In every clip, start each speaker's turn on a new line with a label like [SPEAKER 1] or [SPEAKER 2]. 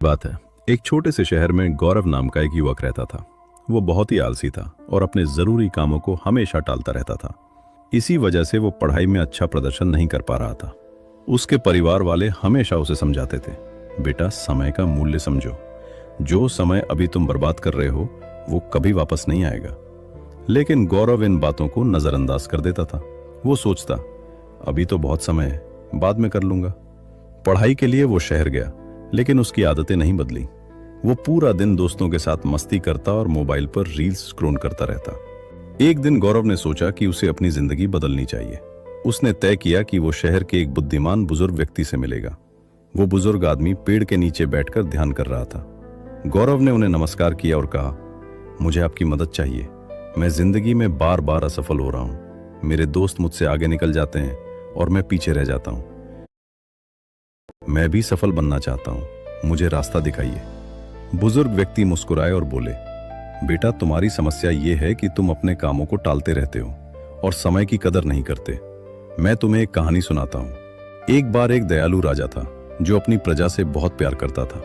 [SPEAKER 1] बात है। एक छोटे से शहर में गौरव नाम का एक युवक रहता था। वो बहुत ही आलसी था और अपने जरूरी कामों को हमेशा टालता रहता था। इसी वजह से वो पढ़ाई में अच्छा प्रदर्शन नहीं कर पा रहा था। उसके परिवार वाले हमेशा उसे समझाते थे, बेटा समय का मूल्य समझो, जो समय अभी तुम बर्बाद कर रहे हो वो कभी वापस नहीं आएगा। लेकिन गौरव इन बातों को नजरअंदाज कर देता था। वो सोचता, अभी तो बहुत समय है, बाद में कर लूंगा। पढ़ाई के लिए वो शहर गया, लेकिन उसकी आदतें नहीं बदली। वो पूरा दिन दोस्तों के साथ मस्ती करता और मोबाइल पर रील्स स्क्रॉल करता रहता। एक दिन गौरव ने सोचा कि उसे अपनी जिंदगी बदलनी चाहिए। उसने तय किया कि वो शहर के एक बुद्धिमान बुजुर्ग व्यक्ति से मिलेगा। वो बुजुर्ग आदमी पेड़ के नीचे बैठकर ध्यान कर रहा था। गौरव ने उन्हें नमस्कार किया और कहा, मुझे आपकी मदद चाहिए। मैं जिंदगी में बार बार असफल हो रहा हूँ। मेरे दोस्त मुझसे आगे निकल जाते हैं और मैं पीछे रह जाता हूँ। मैं भी सफल बनना चाहता हूँ, मुझे रास्ता दिखाइए। बुजुर्ग व्यक्ति मुस्कुराए और बोले, बेटा तुम्हारी समस्या ये है कि तुम अपने कामों को टालते रहते हो और समय की कदर नहीं करते। मैं तुम्हें एक कहानी सुनाता हूँ। एक बार एक दयालु राजा था जो अपनी प्रजा से बहुत प्यार करता था।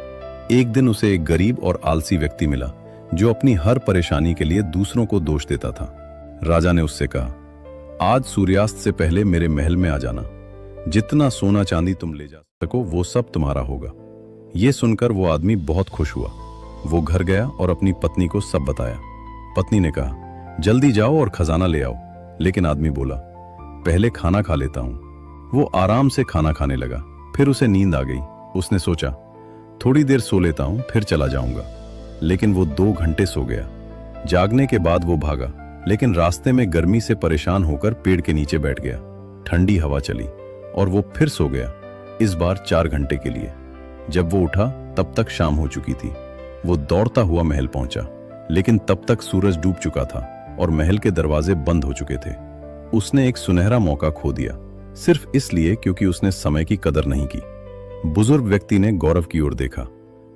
[SPEAKER 1] एक दिन उसे एक गरीब और आलसी व्यक्ति मिला जो अपनी हर परेशानी के लिए दूसरों को दोष देता था। राजा ने उससे कहा, आज सूर्यास्त से पहले मेरे महल में आ जाना। जितना सोना चांदी तुम ले जा सको वो सब तुम्हारा होगा। ये सुनकर वो आदमी बहुत खुश हुआ। वो घर गया और अपनी पत्नी को सब बताया। पत्नी ने कहा, जल्दी जाओ और खजाना ले आओ। लेकिन आदमी बोला, पहले खाना खा लेता हूं। वो आराम से खाना खाने लगा। फिर उसे नींद आ गई। उसने सोचा, थोड़ी देर सो लेता हूं, फिर चला जाऊंगा। लेकिन वो 2 घंटे सो गया। जागने के बाद वो भागा, लेकिन रास्ते में गर्मी से परेशान होकर पेड़ के नीचे बैठ गया। ठंडी हवा चली और वो फिर सो गया, इस बार 4 घंटे के लिए। जब वो उठा तब तक शाम हो चुकी थी। वो दौड़ता हुआ महल पहुंचा, लेकिन तब तक सूरज डूब चुका था और महल के दरवाजे बंद हो चुके थे। उसने एक सुनहरा मौका खो दिया, सिर्फ इसलिए क्योंकि उसने समय की कदर नहीं की। बुजुर्ग व्यक्ति ने गौरव की ओर देखा।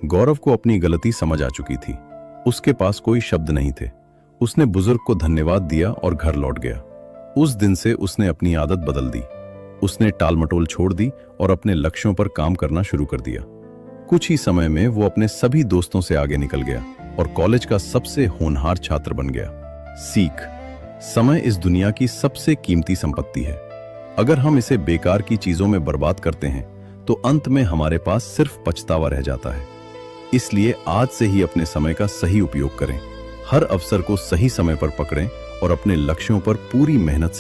[SPEAKER 1] गौरव को अपनी गलती समझ आ चुकी थी। उसके पास कोई शब्द नहीं थे। उसने बुजुर्ग को धन्यवाद दिया और घर लौट गया। उस दिन से उसने अपनी आदत बदल दी। उसने टालमटोल छोड़ दी और अपने लक्ष्यों पर काम करना शुरू कर दिया। कुछ ही समय में वो अपने सभी दोस्तों से आगे निकल गया और कॉलेज का सबसे होनहार छात्र बन गया। सीख, समय इस दुनिया की सबसे कीमती संपत्ति है। अगर हम इसे बेकार की चीजों में बर्बाद करते हैं तो अंत में हमारे पास सिर्फ पछतावा रह जाता है। इसलिए आज से ही अपने समय का सही उपयोग करें। हर अवसर को सही समय पर पकड़ें और अपने लक्ष्यों पर पूरी मेहनत से